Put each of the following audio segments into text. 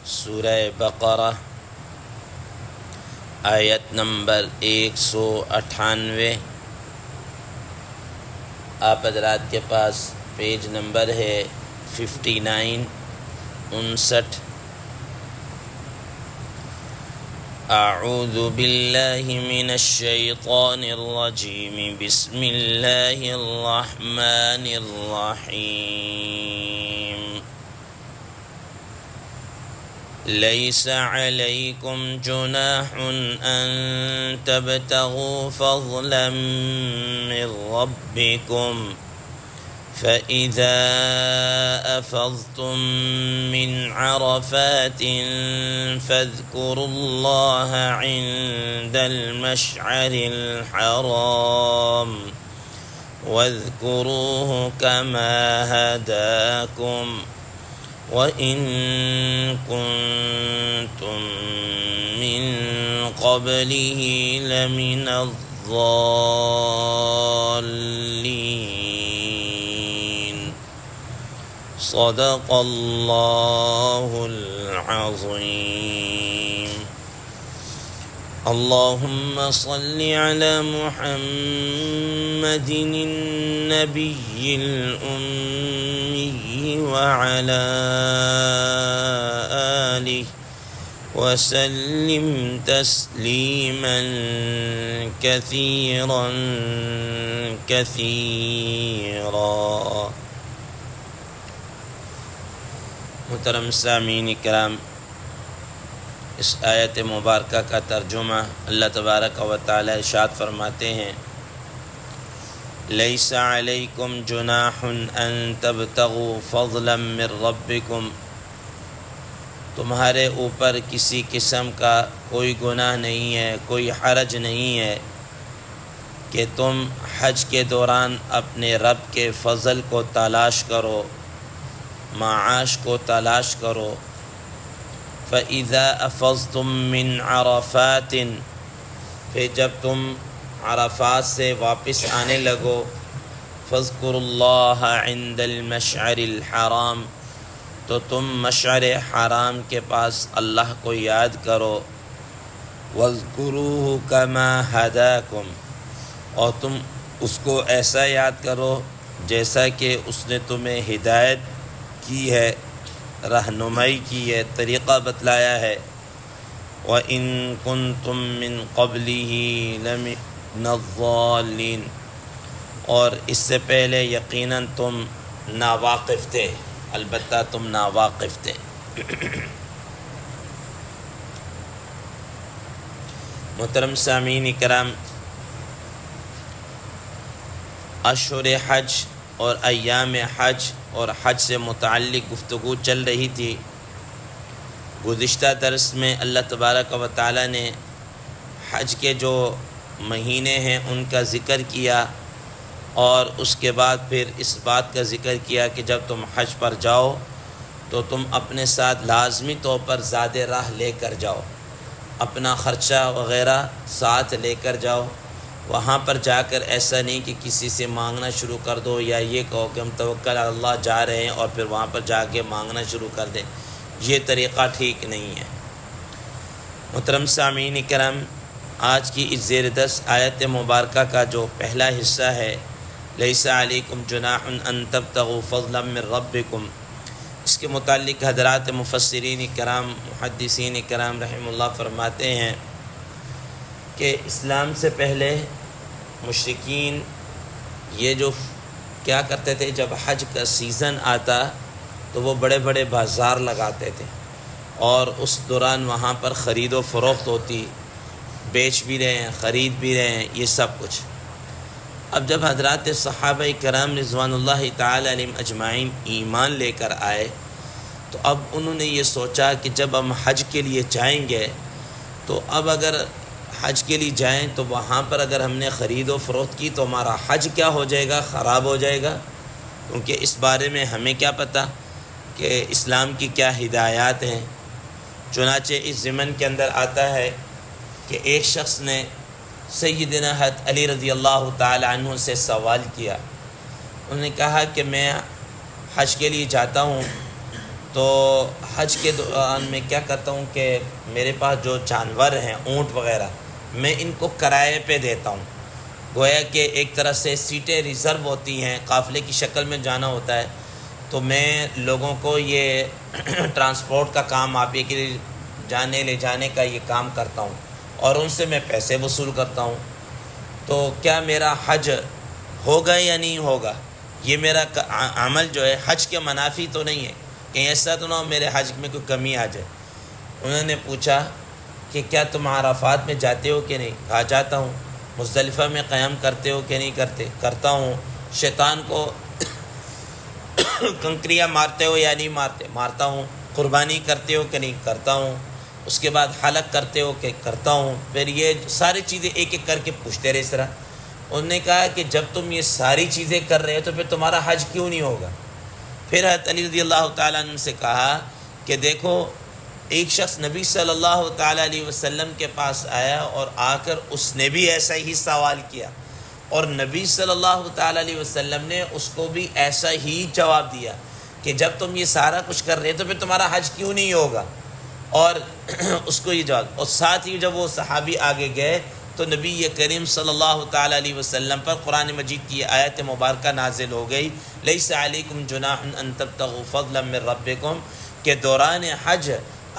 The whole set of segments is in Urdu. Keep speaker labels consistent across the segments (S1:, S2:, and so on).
S1: سورہ بقرہ آیت نمبر 198۔ آپ حضرات کے پاس پیج نمبر ہے 59 59۔ اعوذ باللہ من الشیطان الرجیم، بسم اللہ الرحمن الرحیم۔ لیس علیکم جناح ان تبتغوا فضلا من ربکم فإذا أفضتم من عرفات فاذكروا الله عند المشعر الحرام واذكروه كما هداكم وإن كنتم من قبله لمن الضالين۔ صدق اللہ العظیم۔ اللہم صل علی محمد النبی الأمی وعلى آلہ وسلم تسلیما کثیرا کثیرا۔ محترم سامعین کرام، اس آیت مبارکہ کا ترجمہ اللہ تبارک و تعالی ارشاد فرماتے ہیں، لیس علیکم جناح ان تبتغوا فضلا من ربکم، تمہارے اوپر کسی قسم کا کوئی گناہ نہیں ہے، کوئی حرج نہیں ہے کہ تم حج کے دوران اپنے رب کے فضل کو تلاش کرو، معاش کو تلاش کرو۔ فَإِذَا أَفَضْتُم مِّنْ عَرَفَاتٍ، پھر جب تم عرفات سے واپس آنے لگو، فَاذْكُرُوا اللَّهَ عِنْدَ الْمَشْعَرِ الْحَرَامِ، تو تم مشعر حرام کے پاس اللہ کو یاد کرو، وَاذْكُرُوهُ كَمَا هَدَاكُمْ، اور تم اس کو ایسا یاد کرو جیسا کہ اس نے تمہیں ہدایت کی ہے، رہنمائی کی ہے، طریقہ بتلایا ہے۔ وَإِن كُنتُم مِّن قَبْلِهِ لَمِنَ الضَّالِّينَ، اور اس سے پہلے یقیناً تم ناواقف تھے، البتہ تم ناواقف تھے۔ محترم سامعین کرام، اشہر حج اور ایام حج اور حج سے متعلق گفتگو چل رہی تھی۔ گزشتہ درس میں اللہ تبارک و تعالی نے حج کے جو مہینے ہیں ان کا ذکر کیا، اور اس کے بعد پھر اس بات کا ذکر کیا کہ جب تم حج پر جاؤ تو تم اپنے ساتھ لازمی طور پر زاد راہ لے کر جاؤ، اپنا خرچہ وغیرہ ساتھ لے کر جاؤ۔ وہاں پر جا کر ایسا نہیں کہ کسی سے مانگنا شروع کر دو، یا یہ کہو کہ ہم توکل علی اللہ جا رہے ہیں اور پھر وہاں پر جا کے مانگنا شروع کر دیں، یہ طریقہ ٹھیک نہیں ہے۔ محترم سامعین کرام، آج کی اس زیر دست آیت مبارکہ کا جو پہلا حصہ ہے، لیس علیکم جناح ان تبتغوا فضلا من ربکم، اس کے متعلق حضرات مفسرین کرام، محدثین کرام رحمہ اللہ فرماتے ہیں کہ اسلام سے پہلے مشرکین یہ جو کیا کرتے تھے، جب حج کا سیزن آتا تو وہ بڑے بڑے بازار لگاتے تھے، اور اس دوران وہاں پر خرید و فروخت ہوتی، بیچ بھی رہے ہیں، خرید بھی رہے ہیں، یہ سب کچھ۔ اب جب حضرات صحابہ کرام رضوان اللہ تعالی علیہم اجمعین ایمان لے کر آئے، تو اب انہوں نے یہ سوچا کہ جب ہم حج کے لیے جائیں گے تو اب اگر حج کے لیے جائیں تو وہاں پر اگر ہم نے خرید و فروخت کی تو ہمارا حج کیا ہو جائے گا، خراب ہو جائے گا، کیونکہ اس بارے میں ہمیں کیا پتہ کہ اسلام کی کیا ہدایات ہیں۔ چنانچہ اس ضمن کے اندر آتا ہے کہ ایک شخص نے سیدنا حضرت علی رضی اللہ تعالی عنہ سے سوال کیا، انہوں نے کہا کہ میں حج کے لیے جاتا ہوں تو حج کے دوران میں کیا کرتا ہوں کہ میرے پاس جو جانور ہیں اونٹ وغیرہ، میں ان کو کرائے پہ دیتا ہوں، گویا کہ ایک طرح سے سیٹیں ریزرو ہوتی ہیں، قافلے کی شکل میں جانا ہوتا ہے، تو میں لوگوں کو یہ ٹرانسپورٹ کا کام، آپ یہ کہ جانے لے جانے کا یہ کام کرتا ہوں، اور ان سے میں پیسے وصول کرتا ہوں۔ تو کیا میرا حج ہوگا یا نہیں ہوگا؟ یہ میرا عمل جو ہے حج کے منافی تو نہیں ہے، کہیں ایسا تو نہ ہو میرے حج میں کوئی کمی آ جائے۔ انہوں نے پوچھا کہ کیا تم عرفات میں جاتے ہو کہ نہیں؟ کہا جاتا ہوں۔ مزدلفہ میں قیام کرتے ہو کہ نہیں کرتے؟ کرتا ہوں۔ شیطان کو کنکریاں مارتے ہو یا نہیں مارتے؟ مارتا ہوں۔ قربانی کرتے ہو کہ نہیں؟ کرتا ہوں۔ اس کے بعد حلق کرتے ہو کہ کرتا ہوں۔ پھر یہ ساری چیزیں ایک ایک کر کے پوچھتے رہے اس طرح۔ انہوں نے کہا کہ جب تم یہ ساری چیزیں کر رہے ہو تو پھر تمہارا حج کیوں نہیں ہوگا؟ پھر حضرت علی رضی اللہ تعالیٰ عنہ سے کہا کہ دیکھو، ایک شخص نبی صلی اللہ تعالیٰ علیہ وسلم کے پاس آیا اور آ کر اس نے بھی ایسا ہی سوال کیا، اور نبی صلی اللہ تعالیٰ علیہ وسلم نے اس کو بھی ایسا ہی جواب دیا کہ جب تم یہ سارا کچھ کر رہے تو پھر تمہارا حج کیوں نہیں ہوگا؟ اور اس کو یہ جواب، اور ساتھ ہی جب وہ صحابی آگے گئے تو نبی کریم صلی اللہ تعالیٰ علیہ وسلم پر قرآن مجید کی آیت مبارکہ نازل ہو گئی، لیس علیکم جناح ان تبتغوا فضلا من ربکم، کہ دوران حج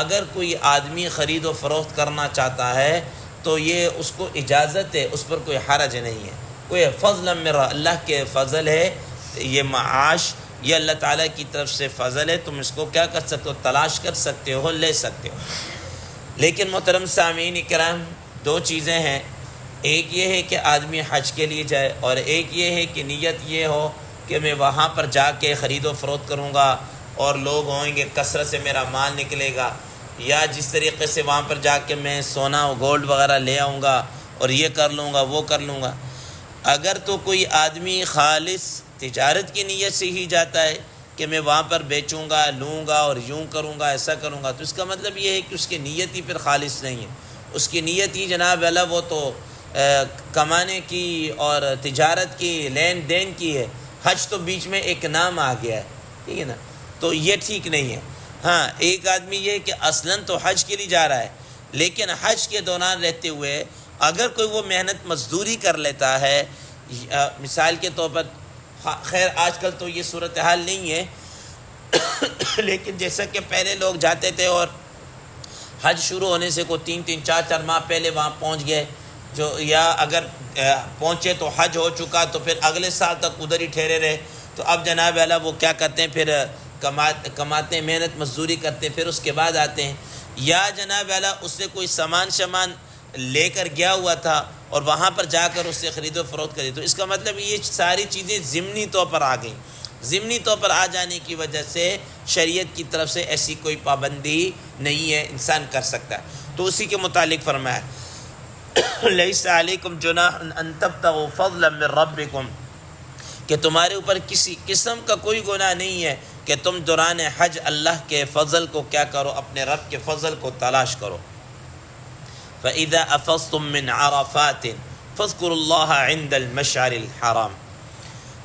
S1: اگر کوئی آدمی خرید و فروخت کرنا چاہتا ہے تو یہ اس کو اجازت ہے، اس پر کوئی حرج نہیں ہے، کوئی فضل من اللہ کے فضل ہے، یہ معاش یہ اللہ تعالیٰ کی طرف سے فضل ہے، تم اس کو کیا کر سکتے ہو؟ تلاش کر سکتے ہو، لے سکتے ہو۔ لیکن محترم سامعین کرام، دو چیزیں ہیں، ایک یہ ہے کہ آدمی حج کے لیے جائے، اور ایک یہ ہے کہ نیت یہ ہو کہ میں وہاں پر جا کے خرید و فروخت کروں گا اور لوگ ہوئیں گے، کثرت سے میرا مال نکلے گا، یا جس طریقے سے وہاں پر جا کے میں سونا و گولڈ وغیرہ لے آؤں گا اور یہ کر لوں گا وہ کر لوں گا۔ اگر تو کوئی آدمی خالص تجارت کی نیت سے ہی جاتا ہے کہ میں وہاں پر بیچوں گا، لوں گا اور یوں کروں گا، ایسا کروں گا، تو اس کا مطلب یہ ہے کہ اس کی نیت ہی پھر خالص نہیں ہے، اس کی نیت ہی جناب اللہ وہ تو کمانے کی اور تجارت کی، لین دین کی ہے۔ حج تو بیچ میں ایک نام آ گیا ہے، ٹھیک ہے نا، تو یہ ٹھیک نہیں ہے۔ ہاں، ایک آدمی یہ کہ اصلاً تو حج کے لیے جا رہا ہے، لیکن حج کے دوران رہتے ہوئے اگر کوئی وہ محنت مزدوری کر لیتا ہے، مثال کے طور پر، خیر آج کل تو یہ صورتحال نہیں ہے لیکن جیسا کہ پہلے لوگ جاتے تھے اور حج شروع ہونے سے کوئی 3 4 ماہ پہلے وہاں پہنچ گئے، جو یا اگر پہنچے تو حج ہو چکا تو پھر اگلے سال تک ادھر ہی ٹھہرے رہے، تو اب جناب اللہ وہ کیا کرتے ہیں، پھر کماتے ہیں، محنت مزدوری کرتے ہیں، پھر اس کے بعد آتے ہیں، یا جناب اللہ اس سے کوئی سامان لے کر گیا ہوا تھا اور وہاں پر جا کر اس سے خرید و فروخت کری، تو اس کا مطلب یہ ساری چیزیں ضمنی طور پر آ گئیں۔ ضمنی طور پر آ جانے کی وجہ سے شریعت کی طرف سے ایسی کوئی پابندی نہیں ہے، انسان کر سکتا ہے۔ تو اسی کے متعلق فرمایا لیس علیکم جناح ان تبتغوا فضلا من ربکم، کہ تمہارے اوپر کسی قسم کا کوئی گناہ نہیں ہے کہ تم دوران حج اللہ کے فضل کو کیا کرو، اپنے رب کے فضل کو تلاش کرو۔ فَإِذَا أَفَضْتُم مِّنْ عَرَفَاتٍ فَاذْكُرُوا اللَّهَ عِندَ الْمَشْعَرِ الْحَرَامِ۔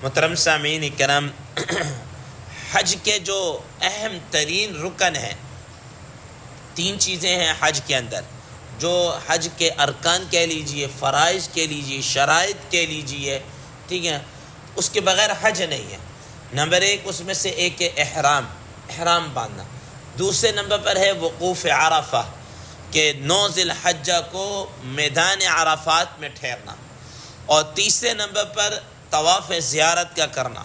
S1: محترم سامعین کرام، حج کے جو اہم ترین رکن ہیں، 3 چیزیں ہیں حج کے اندر، جو حج کے ارکان کہہ لیجئے، فرائض کہہ لیجئے، شرائط کہہ لیجئے، ٹھیک ہے، اس کے بغیر حج نہیں ہے۔ نمبر 1 اس میں سے ایک ہے احرام باندھنا، دوسرے نمبر پر ہے وقوف عرفہ، کہ 9 ذی الحجہ کو میدان عرفات میں ٹھہرنا، اور تیسرے نمبر پر طواف زیارت کا کرنا،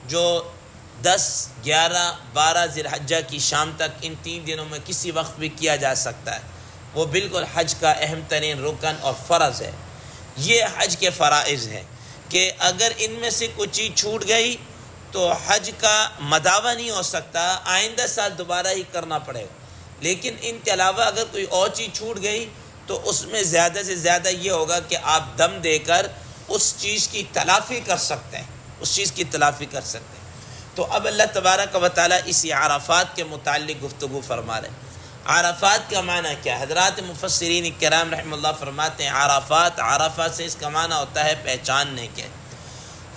S1: جو 10 11 12 ذی الحجہ کی شام تک ان 3 دنوں میں کسی وقت بھی کیا جا سکتا ہے، وہ بالکل حج کا اہم ترین رکن اور فرض ہے۔ یہ حج کے فرائض ہیں کہ اگر ان میں سے کوئی چیز چھوٹ گئی تو حج کا مداوع نہیں ہو سکتا، آئندہ سال دوبارہ ہی کرنا پڑے گا۔ لیکن ان کے علاوہ اگر کوئی اور چیز چھوٹ گئی تو اس میں زیادہ سے زیادہ یہ ہوگا کہ آپ دم دے کر اس چیز کی تلافی کر سکتے ہیں، تو اب اللہ تبارک و تعالیٰ اسی عرفات کے متعلق گفتگو فرما رہے ہیں۔ عرفات کا معنی کیا؟ حضرات مفسرین کرام رحم اللہ فرماتے ہیں عرفات سے اس کا معنی ہوتا ہے پہچاننے کے،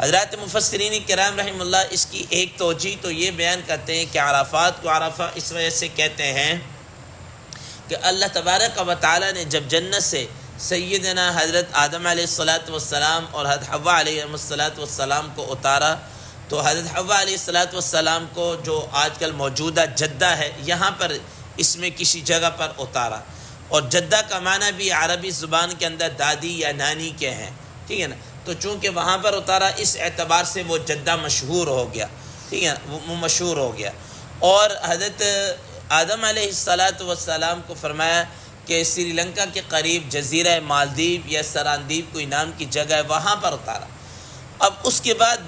S1: حضرات مفسرین کرام رحمہ اللہ اس کی ایک توجہ تو یہ بیان کرتے ہیں کہ عرفات کو عرفہ اس وجہ سے کہتے ہیں کہ اللہ تبارک و تعالی نے جب جنت سے سیدنا حضرت آدم علیہ السلام اور حضرت حوا علیہ السلام کو اتارا، تو حضرت حوا علیہ السلام کو جو آج کل موجودہ جدہ ہے یہاں پر اس میں کسی جگہ پر اتارا، اور جدہ کا معنی بھی عربی زبان کے اندر دادی یا نانی کے ہیں، ٹھیک ہے نا، تو چونکہ وہاں پر اتارا اس اعتبار سے وہ جدہ مشہور ہو گیا، ٹھیک ہے، وہ مشہور ہو گیا۔ اور حضرت آدم علیہ السلام کو فرمایا کہ سری لنکا کے قریب جزیرہ مالدیپ یا سراندیپ کوئی نام کی جگہ ہے، وہاں پر اتارا۔ اب اس کے بعد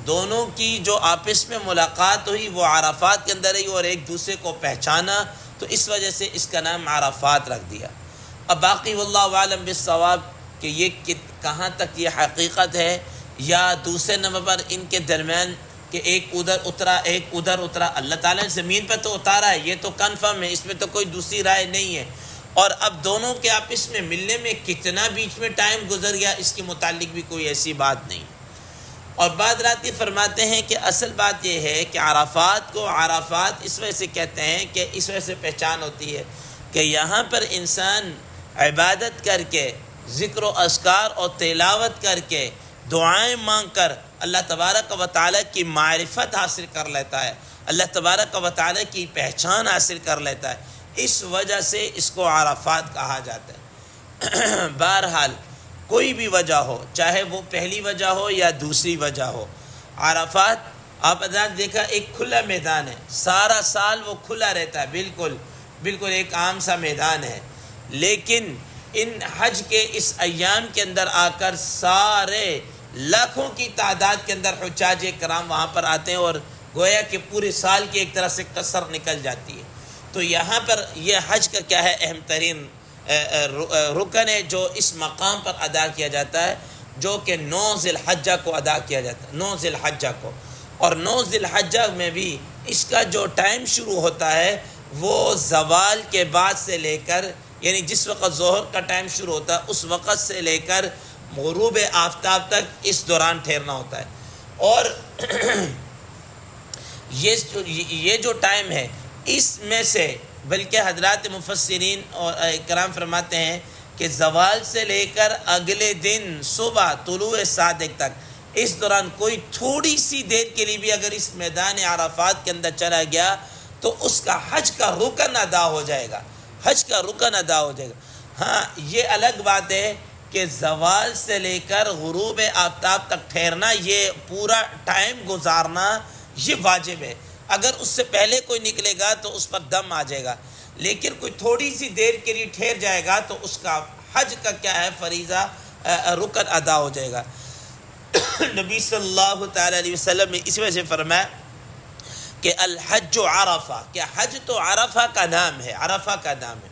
S1: دونوں کی جو آپس میں ملاقات ہوئی وہ عرفات کے اندر رہی اور ایک دوسرے کو پہچانا، تو اس وجہ سے اس کا نام عرفات رکھ دیا۔ اب باقی واللہ عالم بالصواب کہ یہ کہاں تک یہ حقیقت ہے یا دوسرے نمبر پر ان کے درمیان کہ ایک ادھر اترا ایک ادھر اترا، اللہ تعالیٰ نے زمین پہ تو اتارا ہے، یہ تو کنفرم ہے، اس میں تو کوئی دوسری رائے نہیں ہے۔ اور اب دونوں کے آپس میں ملنے میں کتنا بیچ میں ٹائم گزر گیا اس کے متعلق بھی کوئی ایسی بات نہیں۔ اور بعد رات یہ فرماتے ہیں کہ اصل بات یہ ہے کہ عرفات کو عرفات اس وجہ سے کہتے ہیں کہ اس وجہ سے پہچان ہوتی ہے کہ یہاں پر انسان عبادت کر کے، ذکر و اذکار اور تلاوت کر کے، دعائیں مانگ کر اللہ تبارک و تعالیٰ کی معرفت حاصل کر لیتا ہے، اللہ تبارک و تعالیٰ کی پہچان حاصل کر لیتا ہے، اس وجہ سے اس کو عرفات کہا جاتا ہے۔ بہرحال کوئی بھی وجہ ہو، چاہے وہ پہلی وجہ ہو یا دوسری وجہ ہو، عرفات آپ حضرات دیکھا ایک کھلا میدان ہے، سارا سال وہ کھلا رہتا ہے، بالکل ایک عام سا میدان ہے، لیکن ان حج کے اس ایام کے اندر آ کر سارے لاکھوں کی تعداد کے اندر حجاج کرام وہاں پر آتے ہیں اور گویا کہ پورے سال کی ایک طرح سے کثر نکل جاتی ہے۔ تو یہاں پر یہ حج کا کیا ہے اہم ترین رکن ہے جو اس مقام پر ادا کیا جاتا ہے، جو کہ 9 ذی الحجہ کو ادا کیا جاتا ہے، 9 ذی الحجہ کو، اور 9 ذی الحجہ میں بھی اس کا جو ٹائم شروع ہوتا ہے وہ زوال کے بعد سے لے کر، یعنی جس وقت ظہر کا ٹائم شروع ہوتا ہے اس وقت سے لے کر غروب آفتاب تک اس دوران ٹھہرنا ہوتا ہے۔ اور یہ جو ٹائم ہے اس میں سے بلکہ حضرات مفسرین اور کرام فرماتے ہیں کہ زوال سے لے کر اگلے دن صبح طلوع صادق تک اس دوران کوئی تھوڑی سی دیر کے لیے بھی اگر اس میدان عرفات کے اندر چلا گیا تو اس کا حج کا رکن ادا ہو جائے گا، حج کا رکن ادا ہو جائے گا۔ ہاں یہ الگ بات ہے کہ زوال سے لے کر غروب آفتاب تک ٹھہرنا، یہ پورا ٹائم گزارنا یہ واجب ہے، اگر اس سے پہلے کوئی نکلے گا تو اس پر دم آ جائے گا، لیکن کوئی تھوڑی سی دیر کے لیے ٹھہر جائے گا تو اس کا حج کا کیا ہے فریضہ رکن ادا ہو جائے گا۔ نبی صلی اللہ تعالی علیہ وسلم نے اس وجہ سے فرمایا کہ الحج عرفہ، کہ حج تو عرفہ کا نام ہے، عرفہ کا نام ہے۔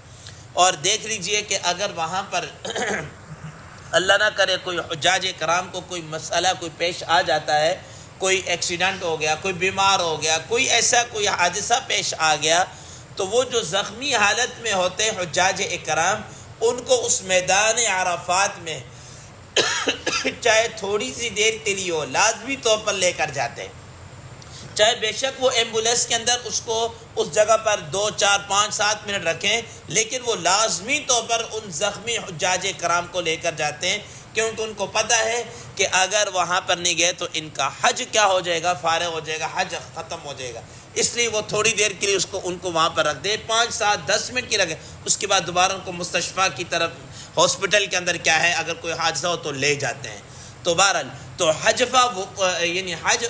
S1: اور دیکھ لیجئے کہ اگر وہاں پر اللہ نہ کرے کوئی حجاج کرام کو کوئی مسئلہ کوئی پیش آ جاتا ہے، کوئی ایکسیڈنٹ ہو گیا، کوئی بیمار ہو گیا، کوئی ایسا کوئی حادثہ پیش آ گیا، تو وہ جو زخمی حالت میں ہوتے ہیں حجاج اکرام، ان کو اس میدان عرفات میں چاہے تھوڑی سی دیر کے لیے ہو لازمی طور پر لے کر جاتے ہیں، چاہے بے شک وہ ایمبولینس کے اندر اس کو اس جگہ پر 2 4 5 7 منٹ رکھیں، لیکن وہ لازمی طور پر ان زخمی حجاج کرام کو لے کر جاتے ہیں، کیونکہ ان کو پتہ ہے کہ اگر وہاں پر نہیں گئے تو ان کا حج کیا ہو جائے گا، فارغ ہو جائے گا، حج ختم ہو جائے گا، اس لیے وہ تھوڑی دیر کے لیے ان کو وہاں پر رکھ دے، 5 7 10 منٹ کی رکھے، اس کے بعد دوبارہ ان کو مستشفیٰ کی طرف ہاسپٹل کے اندر کیا ہے اگر کوئی حادثہ ہو تو لے جاتے ہیں۔ تو بہرحال تو یعنی حج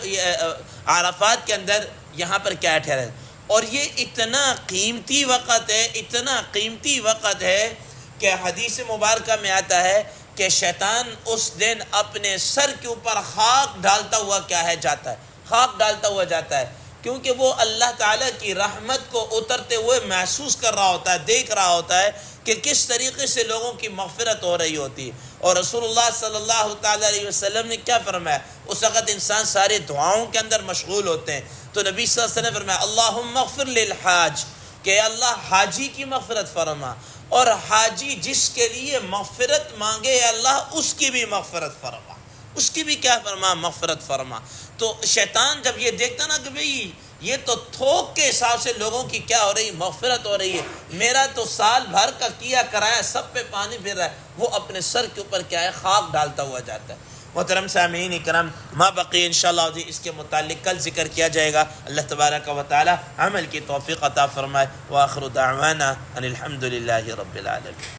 S1: عرفات کے اندر یہاں پر کیا ٹھہرا ہے، اور یہ اتنا قیمتی وقت ہے، اتنا قیمتی وقت ہے کہ حدیث مبارکہ میں آتا ہے کہ شیطان اس دن اپنے سر کے اوپر خاک ڈالتا ہوا کیا ہے جاتا ہے، خاک ڈالتا ہوا جاتا ہے، کیونکہ وہ اللہ تعالیٰ کی رحمت کو اترتے ہوئے محسوس کر رہا ہوتا ہے، دیکھ رہا ہوتا ہے کہ کس طریقے سے لوگوں کی مغفرت ہو رہی ہوتی ہے۔ اور رسول اللہ صلی اللہ تعالیٰ علیہ وسلم نے کیا فرمایا، اس وقت انسان سارے دعاؤں کے اندر مشغول ہوتے ہیں، تو نبی صلی اللہ علیہ وسلم نے فرمایا اللہم اغفر للحاج، کہ اللہ حاجی کی مغفرت فرما، اور حاجی جس کے لیے مغفرت مانگے اللہ اس کی بھی مغفرت فرما، اس کی بھی کیا فرما؟ مغفرت فرما۔ تو شیطان جب یہ دیکھتا نا کہ بھئی یہ تو تھوک کے حساب سے لوگوں کی کیا ہو رہی ہے؟ مغفرت ہو رہی ہے، میرا تو سال بھر کا کیا کرایا سب پہ پانی پھر رہا ہے، وہ اپنے سر کے اوپر کیا ہے؟ خاک ڈالتا ہوا جاتا ہے۔ محترم سامعین کرام، ما بقی انشاءاللہ اس کے متعلق کل ذکر کیا جائے گا۔ اللہ تبارک و تعالی عمل کی توفیق عطا فرمائے۔ وآخر دعوانا ان الحمد للہ رب العالمین۔